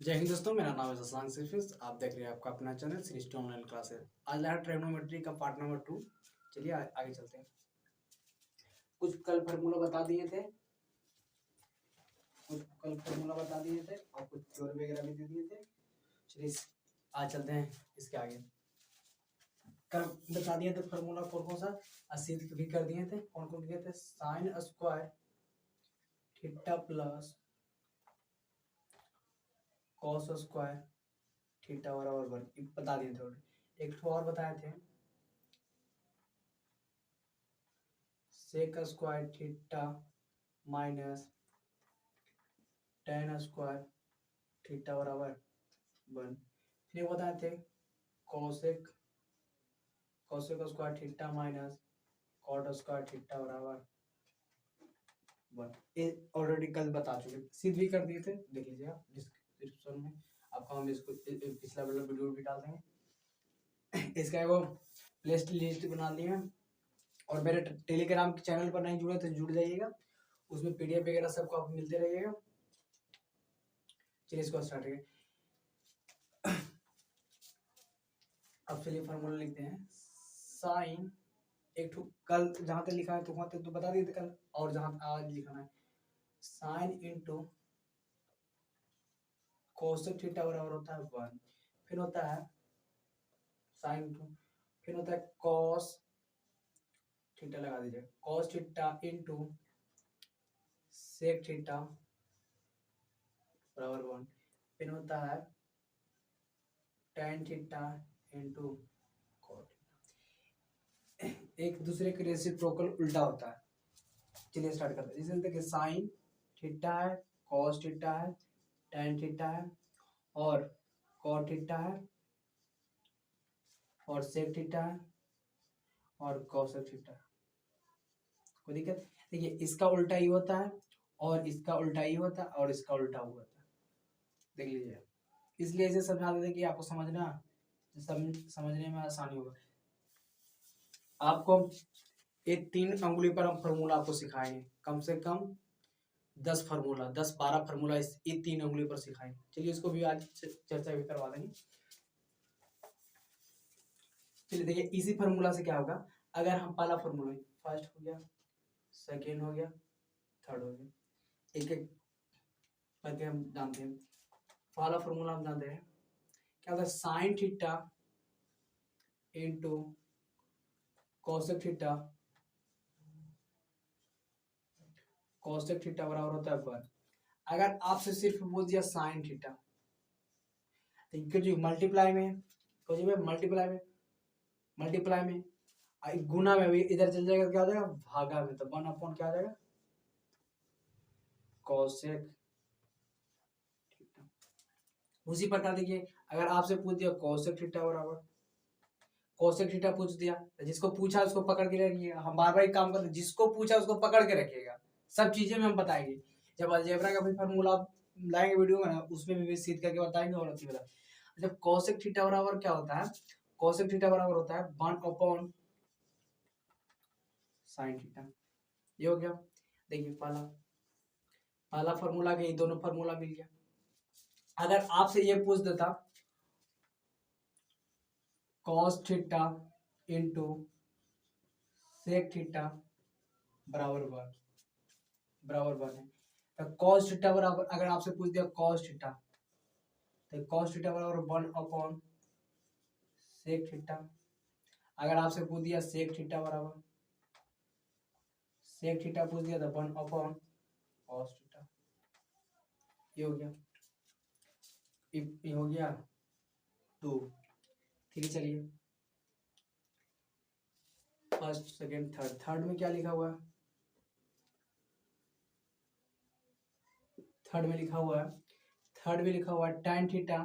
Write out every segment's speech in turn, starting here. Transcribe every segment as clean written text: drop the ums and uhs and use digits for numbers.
जय हिंद दोस्तों, मेरा नाम है शशांक सिर्फिस। आप देख रहे हैं आपका अपना चैनल श्री ऑनलाइन क्लासेस। आज है ट्रिग्नोमेट्री का पार्ट नंबर 2। चलिए आगे चलते हैं। कुछ कल फार्मूला बता दिए थे और कुछ थ्योरी वगैरह भी दे दिए थे। चलिए आज चलते हैं इसके आगे। कल बता दिए थे फार्मूला कौन सा, सिद्ध भी कर दिए थे। कौन कौन किए थे? Sine square theta plus cos square theta बराबर 1 बता दिए थे। एक और बताए थे, sec square theta minus tan square theta बराबर 1। फिर बताए थे cosec square theta minus cot square theta बराबर 1। ये ऑलरेडी कल बता चुके, सिद्ध भी कर दिए थे। देख लीजिए आप डिस्क्रिप्शन में, आपको हम इसको पिछला वाला वीडियो भी डाल देंगे। इसका वो प्ले लिस्ट बना लिया। और मेरे टेलीग्राम चैनल पर नहीं जुड़े तो जुड़ जाइएगा, उसमें पीडीएफ वगैरह सबको आप मिलते रहिएगा। चलिए इसको स्टार्ट करें। अब चलिए फार्मूला लिखते हैं। साइन एक कल जहां तक लिखा है तो वहां तक तो बता दिए थे कल, और जहां आज लिखना है साइन इंटू कोसेक थीटा बराबर होता है 1। फिर होता है साइन इंटू, फिर होता है कॉस थीटा, लगा दीजिए cos theta into sec theta बराबर 1। फिर होता है tan theta into cot theta. एक दूसरे के रेसिप्रोकल उल्टा होता है। चलिए स्टार्ट करते हैं। जैसे देखिए साइन थीटा है, कॉस थीटा है, tan थीटा है और कॉट थीटा है और सेक थीटा है और कॉसेक थीटा है। कोई दिक्कत? देखिए इसका उल्टा ही होता है और इसका उल्टा ही होता है और इसका उल्टा होता है। देख लीजिए, इसलिए इसे समझा देते कि आपको समझने में आसानी होगा। आपको ये 3 अंगुली पर हम फार्मूला आपको सिखाएंगे, कम से कम 10 फार्मूला, 10-12 फार्मूला ये 3 अंगुली पर सिखाएंगे। चलिए इसको भी आज चर्चा भी करवा देंगे। चलिए देखिए इसी फार्मूला से क्या होगा। अगर हम पहला फार्मूला, फर्स्ट हो गया, सेकेंड हो गया, थर्ड हो गया, एक एक करके हम जानते हैं। पहला फार्मूला हम जानते हैं क्या होता है, sine theta into cosec theta बराबर होता है 1। अगर आपसे सिर्फ बोल दिया साइन थीटा, तो मल्टीप्लाई में मल्टीप्लाई में गुना में भी इधर चल जाएगा, क्या हो जाएगा भागा में, तो 1 क्या आ जाएगा कोसेक थीटा। उसी प्रकार देखिए अगर आपसे पूछ दिया कोसेक थीटा बराबर, कोसेक थीटा पूछ दिया, जिसको पूछा उसको पकड़ के रखिएगा। हम बार बार काम करते हैं, जिसको पूछा उसको पकड़ के रखिएगा। सब चीजें में हम बताएंगे। जब अलजेब्रा का भी फार्मूला लाएंगे वीडियो में ना, उसमें भी सीध करके बताएंगे और अच्छी बता। जब कोसेक थीटा बराबर क्या होता है, कोसेक थीटा बराबर होता है 1 साइन थीटा। ये हो गया। देखिए पहला फार्मूला के ये दोनों फार्मूला मिल गया। अगर आपसे ये पूछ देता cos theta into sec theta बराबर 1 है, तो कॉस थीटा बराबर, अगर आपसे पूछ दिया कॉस थीटा, तो कॉस थीटा बराबर 1 सेक थीटा। अगर आपसे पूछ दिया सेक थीटा बराबर, सेक थीटा पूछ दिया तो 1 कॉस थीटा। ये हो गया, ये हो गया 2। ठीक है, चलिए फर्स्ट सेकेंड थर्ड में क्या लिखा हुआ है, थर्ड में लिखा हुआ है tan theta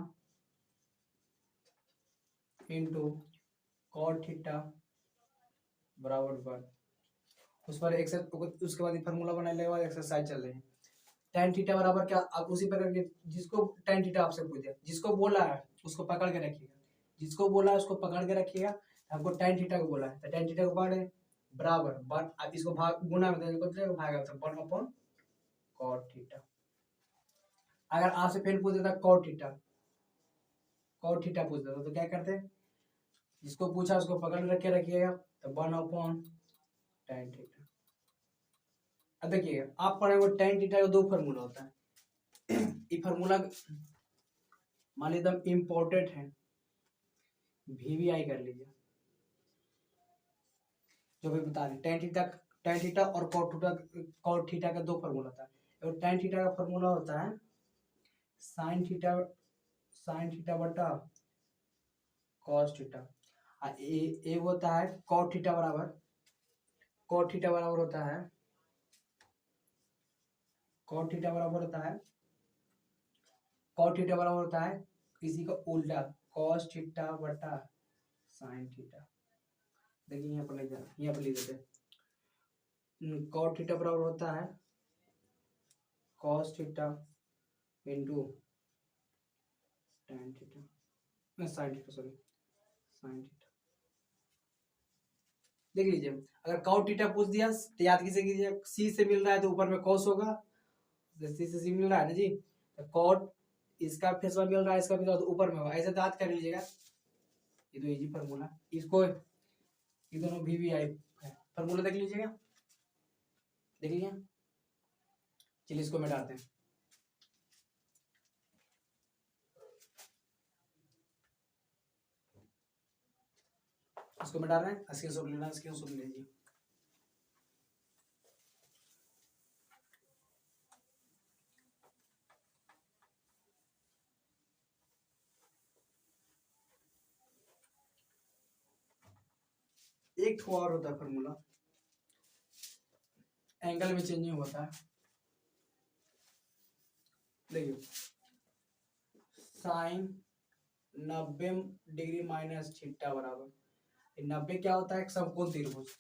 into cot theta बराबर 1। उस पर उसके बाद फार्मूला बनाने के बाद एक्सरसाइज चल रही है। tan थीटा बराबर क्या, आप उसी प्रकार के जिसको tan थीटा आपसे पूछ दिया, जिसको बोला है उसको पकड़ के रखिएगा, जिसको बोला है उसको पकड़ के रखिएगा। हमको tan थीटा को बोला है तो tan थीटा को पकड़े बराबर 1, आप इसको भाग गुना में भागा तो 1 कॉट थीटा। अगर आपसे फिर पूछ देता कॉट थीटा, कॉट थीटा पूछ देता तो क्या करते, जिसको पूछा उसको पकड़ रखे रखिएगा, तो 1/tan थीटा। अब देखिएगा आप पढ़े वो tan थीटा का दो फार्मूला होता है, ये फार्मूला मान लीजिए एकदम इम्पोर्टेंट है, VVI कर लीजिए, जो भी बता दें tan थीटा और cot थीटा का दो फार्मूला होता है। और tan थीटा का फार्मूला होता है sin थीटा बटा cos थीटा, एक होता है cot थीटा बराबर होता है cot थीटा बराबर होता है किसी का उल्टा cos थीटा बटा sin थीटा। देखिए यहाँ पर लिख देना, यहाँ पर लिख देते cot थीटा बराबर होता है cos theta into tan theta sin theta sorry sin theta. देख लीजिए अगर cot थीटा पूछ दिया तो याद कीजिए c से मिल रहा है तो ऊपर में cos होगा, c से c मिल रहा है ना जी, तो cot इसका फेस मिल रहा है, इसका मिल रहा है तो ऊपर में होगा, ऐसे याद कर लीजिएगा। ये तो इजी फार्मूला, इसको ये दोनों VVI फार्मूला देख लीजिएगा, देख लीजिए। चलिए इसको मिटाते हैं, इसको मिटा रहे हैं, स्क्रीनशॉट लेना, स्क्रीनशॉट ले लीजिए। एक और होता है फार्मूला, एंगल में चेंजिंग होता है, देखिए साइन 90 डिग्री माइनस थीटा बराबर 90 क्या होता है, समकोण त्रिभुज,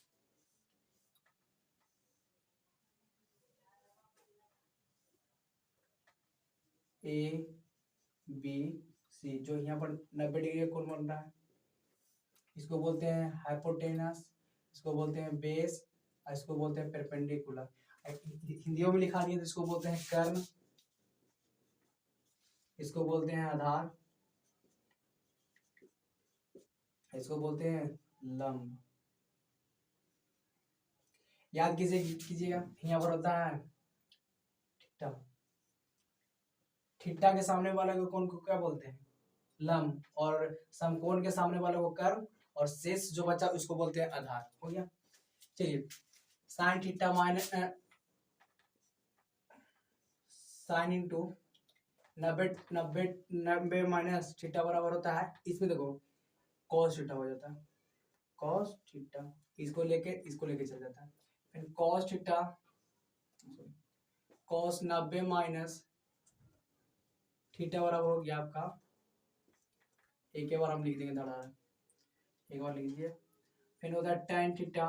ABC जो यहाँ पर 90 डिग्री का कोण बन रहा है, इसको बोलते हैं हाइपोटेनस, इसको बोलते हैं बेस, और इसको बोलते हैं परपेंडिकुलर। हिंदियों में लिखा दिया तो इसको बोलते हैं कर्ण, इसको बोलते हैं आधार, इसको बोलते हैं लंब। याद कीजिएगा यहाँ पर होता है थीटा, थीटा के सामने वाले को कोण को क्या बोलते हैं, लंब, और समकोण के सामने वाले को कर्ण, और शेष जो बचा उसको बोलते हैं आधार। हो गया। चलिए sine theta minus sine into 90 minus theta बराबर होता है, इसमें देखो cos थीटा हो जाता है, cos थीटा, इसको लेके चल जाता है, फिर cos theta cos 90 minus theta बराबर हो गया आपका, एक बार हम लिख देंगे धड़ा, एक बार लिख लीजिए, फिर होता है tan थीटा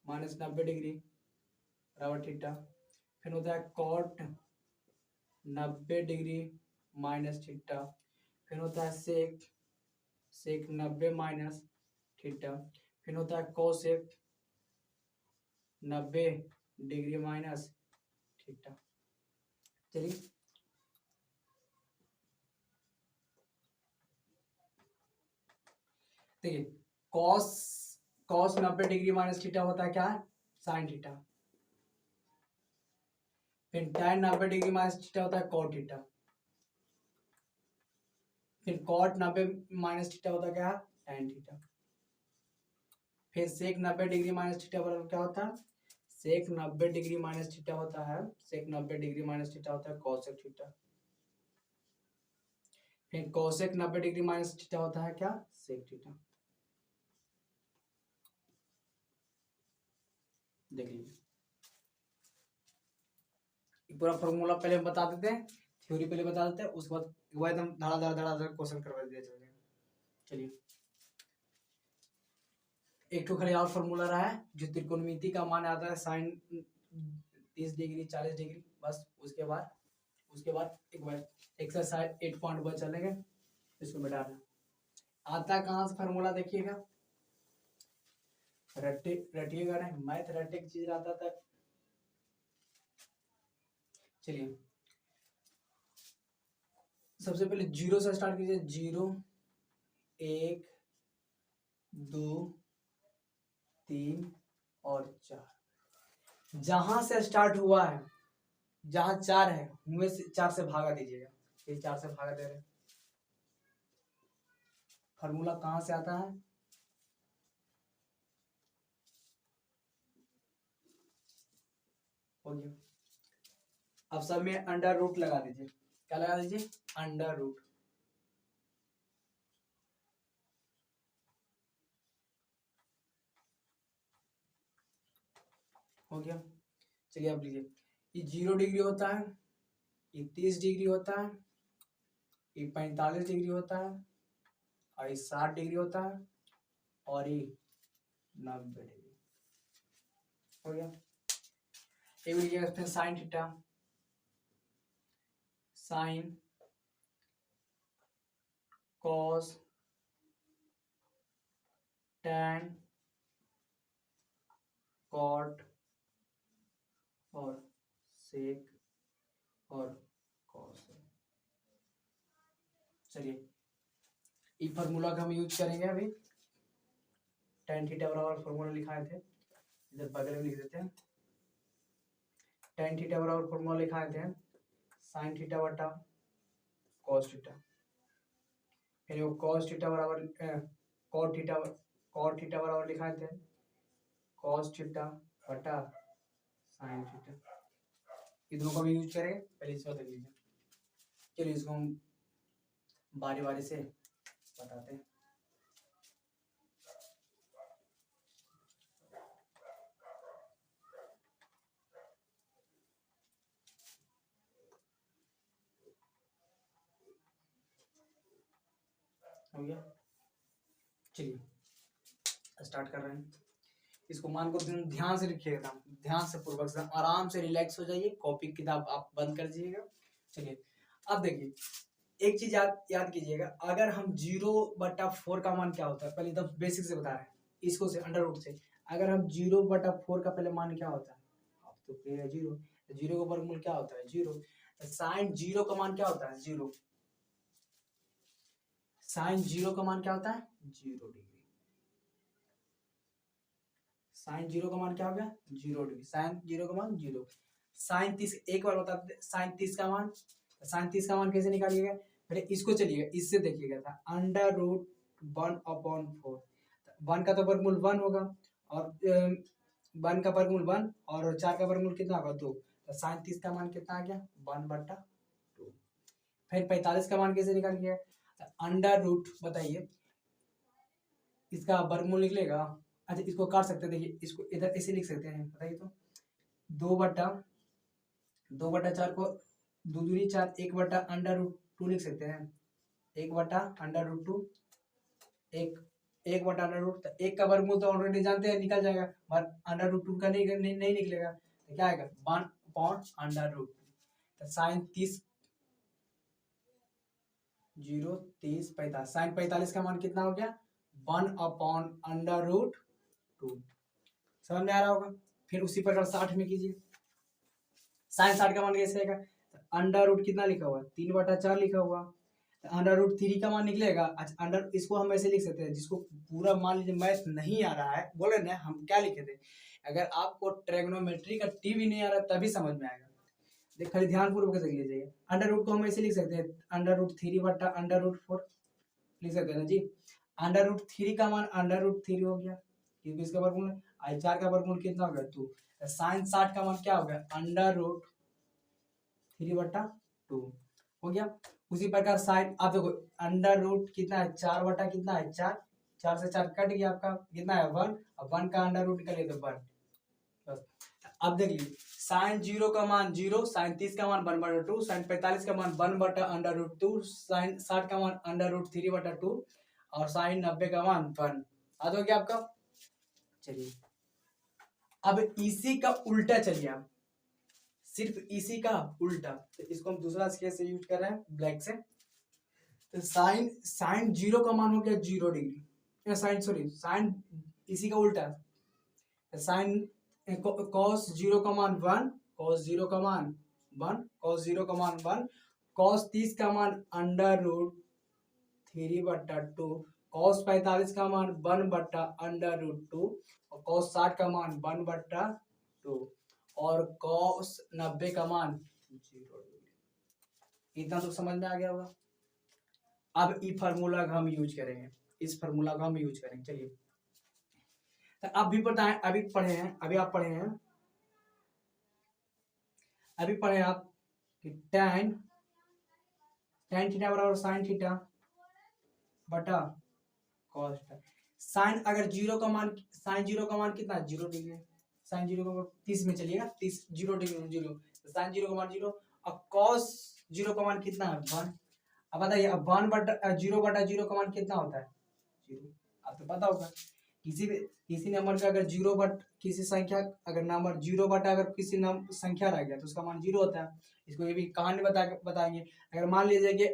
माइनस 90 डिग्री बराबर थीटा, फिर होता है cot 90 डिग्री माइनस थीटा, फिर होता है सेक 90 माइनस थीटा, फिर होता है कोसेक 90 डिग्री माइनस थीटा। चलिए देखिए कॉस 90 डिग्री माइनस थीटा होता है क्या है, साइन थीटा, फिर tan 90 डिग्री माइनस थीटा होता है कॉट थीटा, फिर कॉट 90 माइनस थीटा होता है क्या, tan थीटा, फिर सेक 90 डिग्री माइनस थीटा बराबर क्या होता है, सेक 90 डिग्री माइनस थीटा होता है, सेक 90 डिग्री माइनस थीटा होता है कॉसेक थीटा, फिर कोसेक 90 डिग्री माइनस थीटा होता है क्या, सेक थीटा। देख लीजिए पूरा फॉर्मूला पहले हम बता देते हैं, थ्योरी पहले बता देते हैं, उसके बाद वो एकदम धड़ा क्वेश्चन करवा दिया चलेगा। चलिए एक तो खाली और फॉर्मूला रहा है, जो त्रिकोणमिति का मान आता है साइन 30 डिग्री 40 डिग्री, बस उसके बाद एक बार एक्सरसाइज 8.1 चलेंगे, इसको मिटाना आता कहाँ से फार्मूला, देखिएगा रटिएगा नहीं, मैथ रटे की चीज आता था। चलिए सबसे पहले जीरो से स्टार्ट कीजिए, 0 1 2 3 और 4। जहां से स्टार्ट हुआ है, जहां 4 है उनमें से 4 से भागा दीजिएगा। ये 4 से भागा दे रहे हैं। फॉर्मूला कहां से आता है? हो गया। अब सब में अंडर रूट लगा दीजिए। क्या लगा दीजिए? Under root. हो गया। चलिए अब लीजिए, ये 0 डिग्री होता है, ये 30 डिग्री होता है, ये 45 डिग्री होता है, और ये 60 डिग्री होता है, और ये 90 डिग्री। हो गया। ये लीजिएगा फिर sine theta, sine cos tan cot और सेक और कॉस। चलिए ये फार्मूला का हम यूज करेंगे अभी। tan थीटा बराबर फार्मूला लिखाए थे, इधर बगल में लिख देते हैं। tan थीटा बराबर फार्मूला लिखाए थे sin थीटा बटा cos थीटा, फिर वो cos थीटा बराबर cot थीटा बराबर लिखाए थे cos थीटा बटा sin थीटा। ये दोनों का भी यूज करेंगे। पहले इसको देख लीजिए। चलिए इसको हम बारी बारी से बताते हैं। हो गया। चलिए स्टार्ट कर रहे हैं। इसको मान को ध्यान से लिखिएगा, ध्यान से पूर्वक से आराम से रिलैक्स हो जाइए। कॉपी किताब आप बंद कर दीजिएगा। चलिए अब देखिए, एक चीज याद कीजिएगा, अगर हम 0/4 का मान क्या होता है, पहले एकदम बेसिक से बता रहे हैं, इसको से अंडर रूट से। अगर हम 0/4 का पहले मान क्या होता है, आप तो क्लियर है, 0। 0 का वर्गमूल क्या होता है? 0। साइन 0 का मान क्या होता है? 0। साइन 0 का मान क्या होता है? 0 डिग्री। साइन 0 का मान क्या हो गया? 0 डिग्री। साइन 0 का मान 0। साइन 30, एक बार बता देते, साइन 30 का मान, साइन 30 का मान कैसे निकालिएगा? पहले इसको चलिएगा, इससे देखिएगा था अंडर रूट 1/4। 1 का तो वर्गमूल 1 होगा, और 1 का वर्गमूल 1, और 4 का वर्गमूल कितना होगा? 2। तो साइन 30 का मान कितना आ गया? 1/2। फिर 45 का मान कैसे निकालिएगा? अंडर रूट, बताइए, इसका वर्गमूल निकलेगा। अच्छा इसको काट सकते हैं, देखिए इसको इधर ऐसे लिख सकते हैं, बताइए तो। 2/4 को 2 दूनी 4, 1/√2 लिख सकते हैं। 1/√2, 1/√, तो 1 का वर्गमूल तो ऑलरेडी जानते हैं, निकल जाएगा। पर अंडर रूट 2 का नहीं निकलेगा, तो क्या आएगा? 1/√2। तो साइन 30, 0 30 45, साइन 45 का मान कितना हो गया? 1/√2। समझ में आ रहा होगा। फिर उसी प्रकार 60 में कीजिए। साइन 60 का मान कैसे आएगा? अंडर रूट कितना लिखा हुआ है? 3/4 लिखा हुआ। अंडर√3 का मान निकलेगा। अच्छा अंडर, इसको हम ऐसे लिख सकते हैं, जिसको पूरा मान लीजिए मैथ नहीं आ रहा है, बोले ना हम क्या लिखे थे, अगर आपको ट्रिग्नोमेट्री का टी भी नहीं आ रहा तभी समझ में आएगा। देख खाली ध्यान पूर्वक से लिख लीजिए। अंडर रूट को हम ऐसे लिख सकते हैं, अंडर√3/√4 लिख सकते हैं ना जी। अंडर√3 का मान अंडर√3 हो गया, क्योंकि इसका वर्गमूल है। आई 4 का वर्गमूल कितना हो गया? 2। साइन 60 का मान क्या हो गया? अंडर√3/2 हो गया। उसी प्रकार साइन, आप देखो अंडर रूट कितना है? 4 कितना है? 4। 4 से 4 कट गया, आपका कितना है? 1। अब 1 का अंडर रूट निकले तो 1। बस अब देख लीजिए, साइन 0 का मान 0, साइन 30 का मान 1/2, साइन 45 का मान 1/√2, साइन 60 का मान अंडर√3/2, और साइन 90 का मान 1। याद हो गया आपका? चलिए अब इसी का उल्टा चलिए, आप सिर्फ इसी का उल्टा, तो इसको हम दूसरा स्केच से यूज कर रहे हैं, ब्लैक से। तो साइन 0 का मान हो गया 0 डिग्री। साइन इसी का उल्टा, साइन कॉस 0 का मान 1, कॉस 0 का मान 1, कॉस 0 का मान 1, कॉस 30 का मान अंडर रूट 3/2, कॉस 45 का मान 1/√2 और कॉस 60 का मान 1/2 और कॉस 90 का मान 0 डिग्री। इतना तो समझ में आ गया होगा। अब ई फार्मूला हम यूज करेंगे, इस फार्मूला का हम यूज करेंगे। चलिए तो आप भी पता है, अभी आप पढ़े हैं आप कि tan थीटा बराबर sin थीटा बटा cos थीटा। साइन अगर जीरो का मान, साइन जीरो का मान कितना, 0 डिग्री। साइन जीरो का मान 30 में चलिएगा, 30 0 डिग्री 0, साइन जीरो का मान 0 और कॉस जीरो का मान कितना है 1। अब बताइए, अब 1/0 का मान कितना होता है 0। आप तो पता होगा किसी नंबर का अगर किसी संख्या अगर नंबर 0 अगर किसी संख्या रह गया तो उसका मान 0 होता है। इसको ये भी कहानी बताएंगे। अगर मान लीजिए कि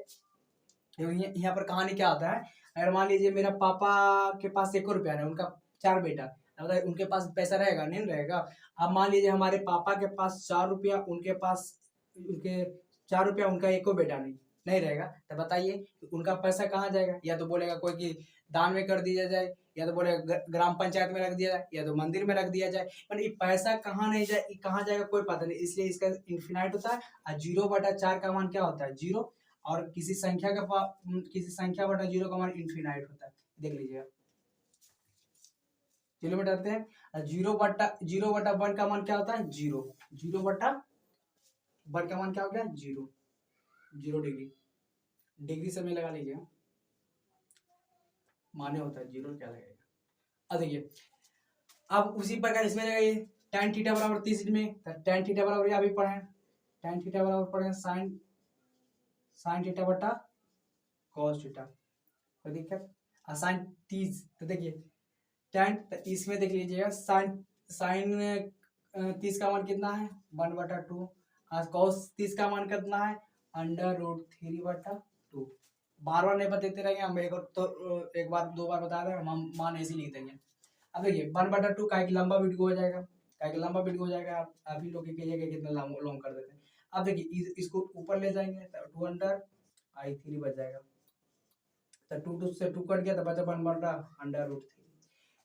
यहाँ पर कहानी क्या आता है, अगर मान लीजिए मेरा पापा के पास 1 रुपया है, उनका 4 बेटा, बताइए उनके पास पैसा रहेगा नहीं रहेगा। अब मान लीजिए हमारे पापा के पास 4 रुपया, उनके 4 रुपया, उनका 1 बेटा नहीं रहेगा, तो बताइए उनका पैसा कहाँ जाएगा। या तो बोलेगा कोई कि दान में कर दिया जाए, या तो बोलेगा ग्राम पंचायत में रख दिया जाए, या तो मंदिर में रख दिया जाए। पर ये पैसा कहाँ नहीं जाए, कहाँ जाएगा कोई पता नहीं, इसलिए इसका इन्फिनाइट होता है। और 0/4 का मान क्या होता है 0, और किसी संख्या बटा 0 का मान इन्फिनाइट होता है। देख लीजिएगा, चलो बताते हैं। 0/1 का मान क्या होता है 0, 0/1 का मान क्या हो गया 0 डिग्री। डिग्री समय लगा लीजिएगा, माने होता है 0 क्या लगेगा। अब देखिए, अब उसी प्रकार इसमें लगाइए tan थीटा बराबर 30 में, tan थीटा बराबर यहाँ भी पढ़े, tan थीटा बराबर पढ़े sin थीटा बटा cos थीटा। कोई दिक्कत, साइन 30, तो देखिए tan, इसमें देख लीजिएगा साइन 30 का मान कितना है 1/2, cos 30 का मान कितना है √3/2। बार नहीं बताते रहेंगे हम, एक बार 2 बार बता रहे हैं हम, मान ऐसे लिख देंगे। अब देखिए 1/2 का एक लंबा वीडियो हो जाएगा, आप ही लोग कहिएगा कितना लॉन्ग कर देते हैं। अब देखिए इसको ऊपर ले जाएंगे तो 2/3 बच जाएगा, तो 2 से 2 कट गया तो बचा 1/√3।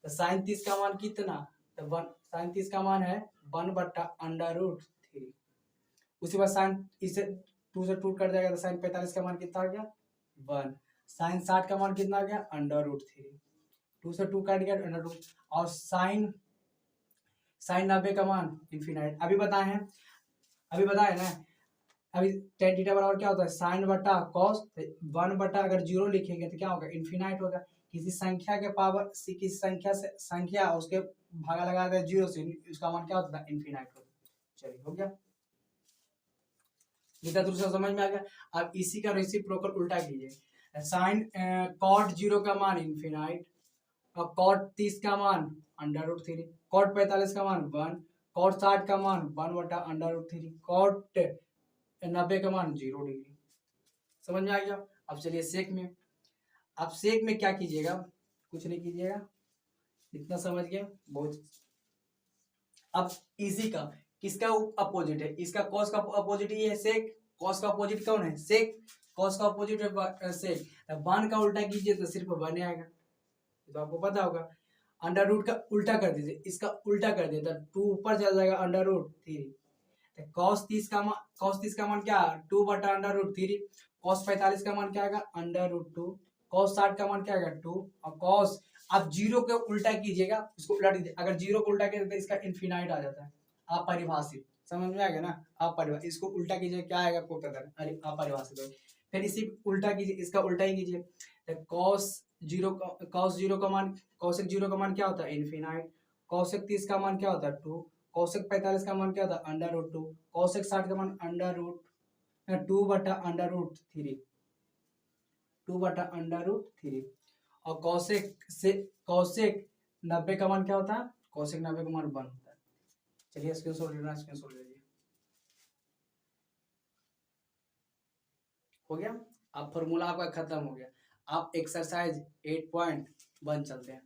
तो साइन 30 का मान कितना, तो साइन 30 का मान है 1/√3। उसी बात साइन इसे 2 से 2 कट जाएगा तो साइन 45 का मान कितना आ गया 1। साइन 60 का मान कितना आ गया √3, 2 से 2 काट गया √2। और साइन 90 का मान इन्फिनाइट। अभी बताए ना, अभी tan थीटा बराबर क्या होता है साइन बटा कॉस, 1 अगर 0 लिखेंगे तो क्या होगा इन्फिनाइट होगा। किसी संख्या के पावर किसी संख्या उसके भागा लगा दे 0 से, उसका मान क्या होता है इन्फिनाइट होता है। चलिए हो गया, इतना दूसरा समझ में आ गया। अब इसी का रेसिप्रोकल उल्टा कीजिए, साइन कॉट 0 का मान इन्फिनाइट और कॉट 30 का मान √3, कॉट 45 का मान 1, कॉट 60 का मान 1/√3, कॉट 90 का मान 0 डिग्री। समझ में आ गया। अब चलिए सेक में, आप सेक में क्या कीजिएगा, कुछ नहीं कीजिएगा, इतना समझ गए बहुत। अब इसी का किसका अपोजिट है, इसका कॉस का अपोजिट ये है सेक, कॉस का अपोजिट कौन है सेक, कॉस का अपोजिट है सेक। वन का उल्टा कीजिए तो सिर्फ 1 आएगा, तो आपको पता होगा। अंडर रूट का उल्टा कर दीजिए, इसका उल्टा कर दिया तो 2 ऊपर चल जाएगा √3। cos 30 का मान क्या 2/√3, cos 45 का मान क्या आएगा √2, cos 60 का मान क्या आएगा 2 और cos, आप 0 को उल्टा कीजिएगा, इसको उल्टा दीजिए। अगर 0 को उल्टा कीजिए तो इसका इन्फिनाइट आ जाता है। आप परिभाषित समझ में आ गया ना, आप परिभाषित, इसको उल्टा कीजिए क्या आएगा कोई पता नहीं, अरे आप परिभाषित हो। फिर इसी उल्टा कीजिए, इसका उल्टा ही कीजिए, cos 0 का मान, cosec 0 का मान क्या होता है इन्फिनाइट, cosec 30 का मान क्या होता है 2, cosec 45 का मान क्या होता है √2, cosec 60 का मान √2/√3 और cosec 90 का मान क्या होता है, cosec 90 का मान 1 होता है। चलिए स्क्रीनशॉट लेना, स्क्रीनशॉट ले लीजिए, हो गया। अब फॉर्मूला आपका खत्म हो गया। आप एक्सरसाइज 8.1 चलते हैं।